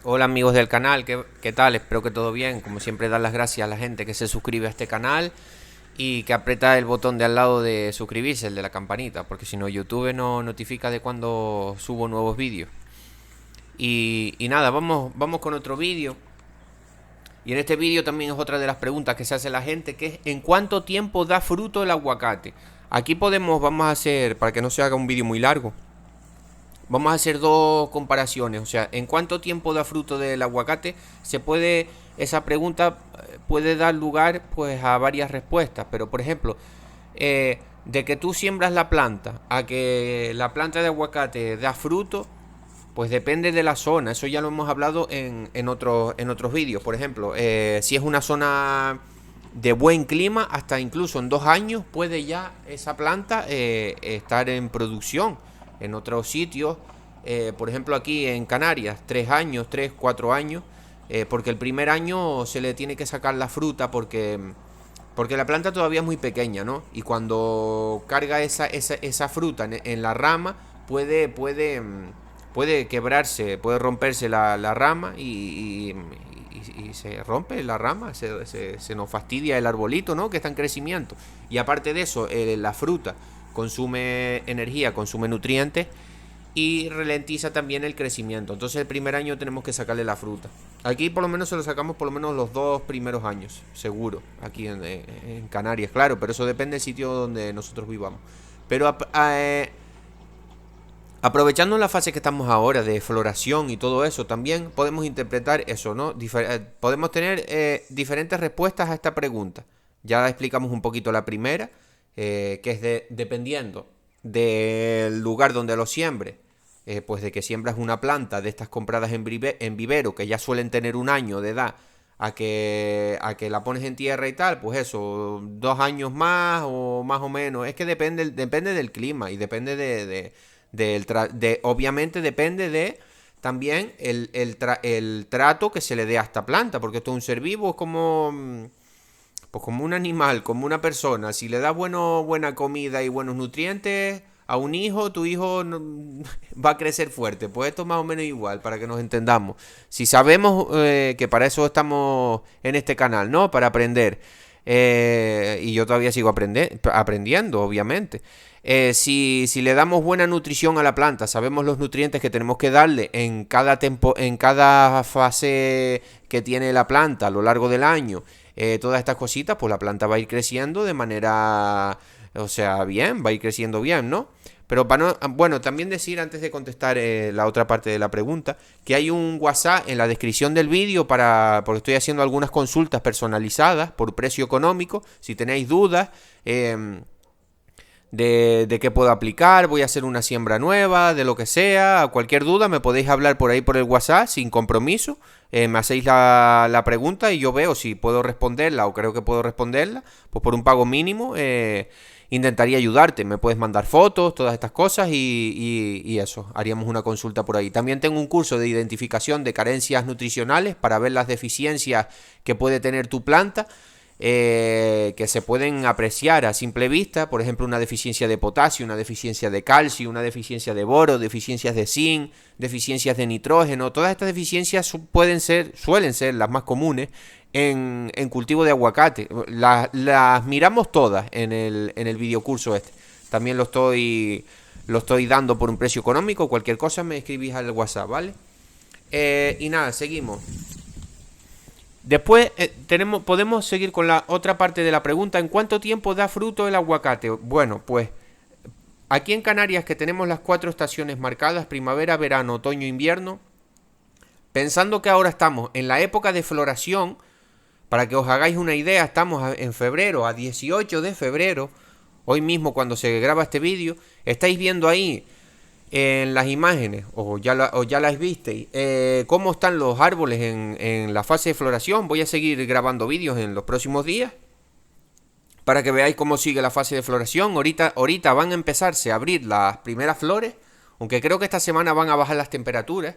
Hola amigos del canal, ¿qué tal? Espero que todo bien. Como siempre, dar las gracias a la gente que se suscribe a este canal y que aprieta el botón de al lado de suscribirse, el de la campanita, porque si no YouTube no notifica de cuando subo nuevos vídeos. Y nada, vamos con otro vídeo. Y en este vídeo también es otra de las preguntas que se hace la gente, que es ¿en cuánto tiempo da fruto el aguacate? Aquí vamos a hacer, para que no se haga un vídeo muy largo, vamos a hacer dos comparaciones. O sea, ¿en cuánto tiempo da fruto del aguacate? Esa pregunta puede dar lugar pues a varias respuestas. Pero por ejemplo, de que tú siembras la planta a que la planta de aguacate da fruto, pues depende de la zona. Eso ya lo hemos hablado en otros vídeos. Por ejemplo, si es una zona de buen clima, hasta incluso en 2 años puede ya esa planta estar en producción. En otros sitios, por ejemplo aquí en Canarias, 3 años, 3, 4 años, porque el primer año se le tiene que sacar la fruta porque la planta todavía es muy pequeña, ¿no? Y cuando carga esa fruta en la rama, puede quebrarse, puede romperse la rama y se rompe la rama, se nos fastidia el arbolito, ¿no? Que está en crecimiento. Y aparte de eso, la fruta consume energía, consume nutrientes y ralentiza también el crecimiento. Entonces el primer año tenemos que sacarle la fruta. Aquí por lo menos se lo sacamos por lo menos los 2 primeros años, seguro, aquí en Canarias, claro, pero eso depende del sitio donde nosotros vivamos. Pero aprovechando la fase que estamos ahora de floración y todo eso, también podemos interpretar eso, ¿no? Podemos tener diferentes respuestas a esta pregunta. Ya explicamos un poquito la primera, que es dependiendo del lugar donde lo siembre, pues de que siembras una planta de estas compradas en vivero, que ya suelen tener 1 año de edad, a que la pones en tierra y tal, pues eso, 2 años más o más o menos. Es que depende del clima y depende obviamente depende de también el trato que se le dé a esta planta, porque esto es un ser vivo, es pues como un animal, como una persona. Si le das buena comida y buenos nutrientes a un hijo, tu hijo va a crecer fuerte. Pues esto es más o menos igual, para que nos entendamos. Si sabemos que para eso estamos en este canal, ¿no? Para aprender. Y yo todavía sigo aprendiendo, obviamente. Si le damos buena nutrición a la planta, sabemos los nutrientes que tenemos que darle en cada fase que tiene la planta a lo largo del año, todas estas cositas, pues la planta va a ir creciendo de manera, o sea, bien, va a ir creciendo bien, ¿no? Pero bueno, también decir antes de contestar la otra parte de la pregunta, que hay un WhatsApp en la descripción del vídeo porque estoy haciendo algunas consultas personalizadas por precio económico. Si tenéis dudas, de qué puedo aplicar, voy a hacer una siembra nueva, de lo que sea, cualquier duda me podéis hablar por ahí por el WhatsApp sin compromiso, me hacéis la pregunta y yo veo si puedo responderla o creo que puedo responderla, pues por un pago mínimo intentaría ayudarte, me puedes mandar fotos, todas estas cosas y eso, haríamos una consulta por ahí. También tengo un curso de identificación de carencias nutricionales para ver las deficiencias que puede tener tu planta, que se pueden apreciar a simple vista, por ejemplo una deficiencia de potasio, una deficiencia de calcio, una deficiencia de boro, deficiencias de zinc, deficiencias de nitrógeno. Todas estas deficiencias suelen ser las más comunes en cultivo de aguacate. Las miramos todas en el videocurso este. También lo estoy dando por un precio económico. Cualquier cosa me escribís al WhatsApp, ¿vale? Y nada, seguimos. Después podemos seguir con la otra parte de la pregunta. ¿En cuánto tiempo da fruto el aguacate? Bueno, pues aquí en Canarias, que tenemos las 4 estaciones marcadas, primavera, verano, otoño, invierno, pensando que ahora estamos en la época de floración, para que os hagáis una idea, estamos en febrero, a 18 de febrero, hoy mismo cuando se graba este vídeo, estáis viendo ahí en las imágenes, o ya las visteis, cómo están los árboles en la fase de floración. Voy a seguir grabando vídeos en los próximos días para que veáis cómo sigue la fase de floración. Ahorita van a empezarse a abrir las primeras flores, aunque creo que esta semana van a bajar las temperaturas.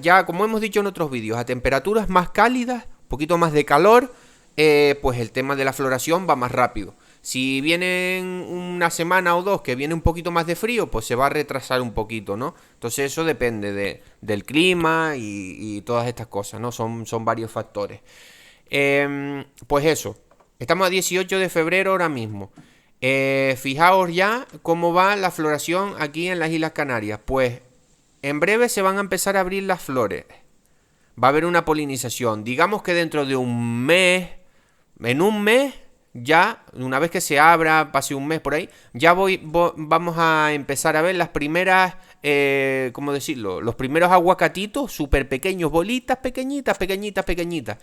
Ya, como hemos dicho en otros vídeos, a temperaturas más cálidas, un poquito más de calor, pues el tema de la floración va más rápido. Si vienen una semana o dos que viene un poquito más de frío, pues se va a retrasar un poquito, ¿no? Entonces eso depende del clima y todas estas cosas, ¿no? Son varios factores. Pues eso, estamos a 18 de febrero ahora mismo. Fijaos ya cómo va la floración aquí en las Islas Canarias. Pues en breve se van a empezar a abrir las flores. Va a haber una polinización. Digamos que dentro de un mes, en un mes, ya, una vez que se abra, pase un mes por ahí, ya vamos a empezar a ver las primeras, ¿cómo decirlo? Los primeros aguacatitos súper pequeños, bolitas pequeñitas, pequeñitas, pequeñitas.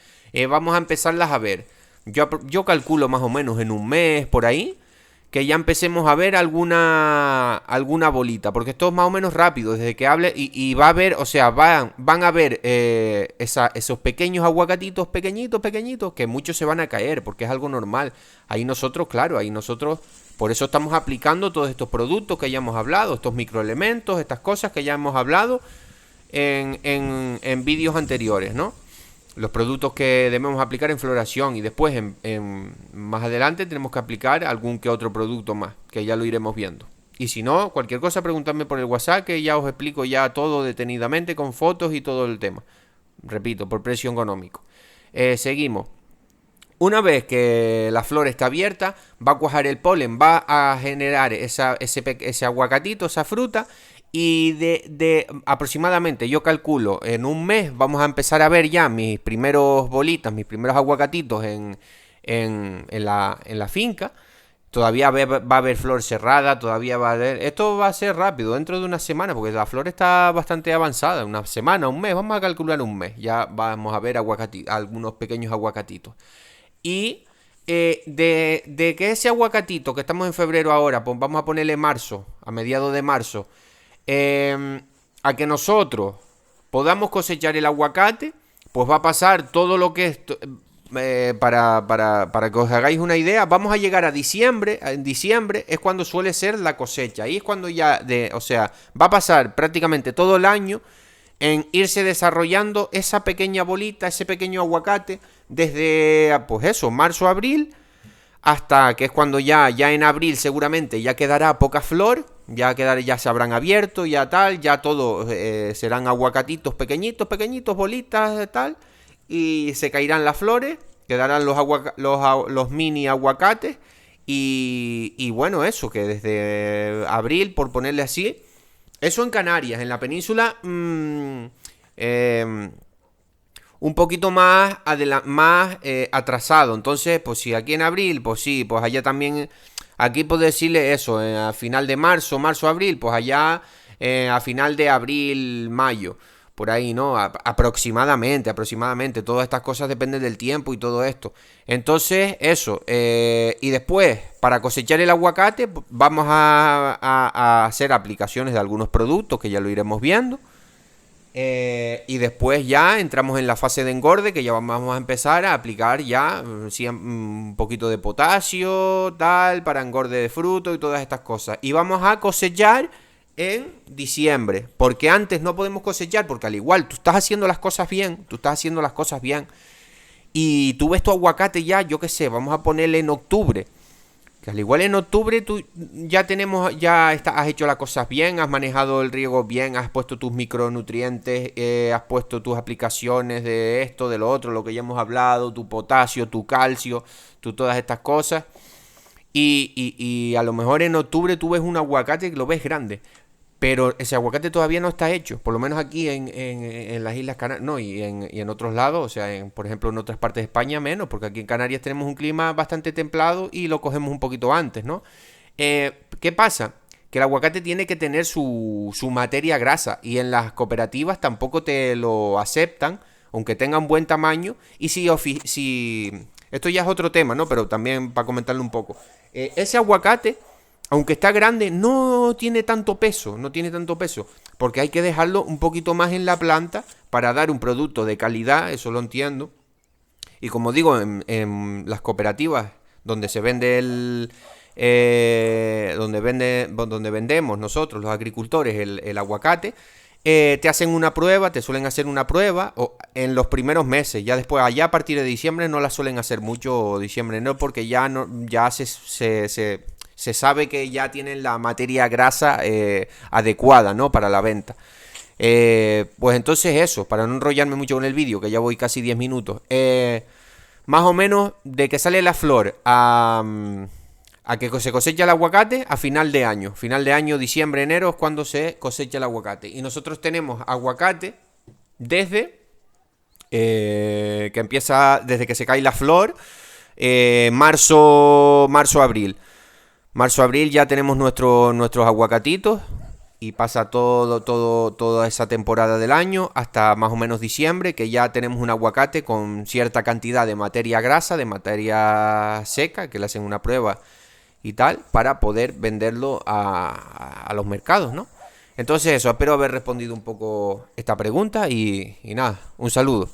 Vamos a empezarlas a ver. Yo calculo más o menos en un mes por ahí que ya empecemos a ver alguna bolita, porque esto es más o menos rápido, desde que hable y va a haber, o sea, van a ver esos pequeños aguacatitos pequeñitos, pequeñitos, que muchos se van a caer, porque es algo normal. Ahí nosotros, claro, por eso estamos aplicando todos estos productos que ya hemos hablado, estos microelementos, estas cosas que ya hemos hablado en vídeos anteriores, ¿no? Los productos que debemos aplicar en floración y después más adelante tenemos que aplicar algún que otro producto más, que ya lo iremos viendo. Y si no, cualquier cosa, preguntadme por el WhatsApp, que ya os explico ya todo detenidamente con fotos y todo el tema. Repito, por precio económico. Seguimos. Una vez que la flor está abierta, va a cuajar el polen, va a generar ese aguacatito, esa fruta. Y de aproximadamente, yo calculo, en un mes vamos a empezar a ver ya mis primeros bolitas, mis primeros aguacatitos en la finca. Todavía va a haber flor cerrada, todavía va a haber... Esto va a ser rápido, dentro de una semana, porque la flor está bastante avanzada. Una semana, un mes, vamos a calcular un mes. Ya vamos a ver algunos pequeños aguacatitos. Y de que ese aguacatito, que estamos en febrero ahora, pues vamos a ponerle marzo, a mediados de marzo, a que nosotros podamos cosechar el aguacate, pues va a pasar todo lo que es, para que os hagáis una idea, vamos a llegar a diciembre. En diciembre es cuando suele ser la cosecha, ahí es cuando ya, o sea, va a pasar prácticamente todo el año en irse desarrollando esa pequeña bolita, ese pequeño aguacate, desde, pues eso, marzo, abril, hasta que es cuando ya en abril seguramente ya quedará poca flor, ya se habrán abierto, ya todo serán aguacatitos pequeñitos, pequeñitos, bolitas, tal, y se caerán las flores, quedarán los mini aguacates, y bueno, eso, que desde abril, por ponerle así, eso en Canarias, en la península, un poquito más atrasado. Entonces, pues si aquí en abril, pues sí, pues allá también, aquí puedo decirle eso, a final de marzo, abril, pues allá a final de abril, mayo, por ahí, ¿no? Aproximadamente, todas estas cosas dependen del tiempo y todo esto. Entonces, eso, y después, para cosechar el aguacate, vamos a hacer aplicaciones de algunos productos, que ya lo iremos viendo. Y después ya entramos en la fase de engorde, que ya vamos a empezar a aplicar ya un poquito de potasio, tal, para engorde de fruto y todas estas cosas. Y vamos a cosechar en diciembre, porque antes no podemos cosechar, porque al igual tú estás haciendo las cosas bien, y tú ves tu aguacate ya, yo qué sé, vamos a ponerle en octubre. Que al igual en octubre tú has hecho las cosas bien, has manejado el riego bien, has puesto tus micronutrientes, has puesto tus aplicaciones de esto, de lo otro, lo que ya hemos hablado, tu potasio, tu calcio, todas estas cosas. Y a lo mejor en octubre tú ves un aguacate que lo ves grande, pero ese aguacate todavía no está hecho, por lo menos aquí en las Islas Canarias, no, y en otros lados, o sea, por ejemplo en otras partes de España menos, porque aquí en Canarias tenemos un clima bastante templado y lo cogemos un poquito antes, ¿no? ¿Qué pasa? Que el aguacate tiene que tener su materia grasa, y en las cooperativas tampoco te lo aceptan, aunque tenga un buen tamaño, y si esto ya es otro tema, ¿no? Pero también para comentarlo un poco. Ese aguacate, aunque está grande, no tiene tanto peso, porque hay que dejarlo un poquito más en la planta para dar un producto de calidad, eso lo entiendo. Y como digo, en las cooperativas donde se vende donde vendemos nosotros, los agricultores, el aguacate, te hacen una prueba, te suelen hacer una prueba en los primeros meses. Ya después, allá a partir de diciembre no la suelen hacer mucho, diciembre, no, porque ya no, ya se sabe que ya tienen la materia grasa adecuada, ¿no? Para la venta. Pues entonces eso, para no enrollarme mucho con el vídeo, que ya voy casi 10 minutos. Más o menos de que sale la flor a que se cosecha el aguacate a final de año. Final de año, diciembre, enero es cuando se cosecha el aguacate. Y nosotros tenemos aguacate desde que empieza, desde que se cae la flor, abril. Marzo, abril ya tenemos nuestros aguacatitos y pasa toda esa temporada del año hasta más o menos diciembre, que ya tenemos un aguacate con cierta cantidad de materia grasa, de materia seca, que le hacen una prueba y tal, para poder venderlo a los mercados, ¿no? Entonces eso, espero haber respondido un poco esta pregunta y nada, un saludo.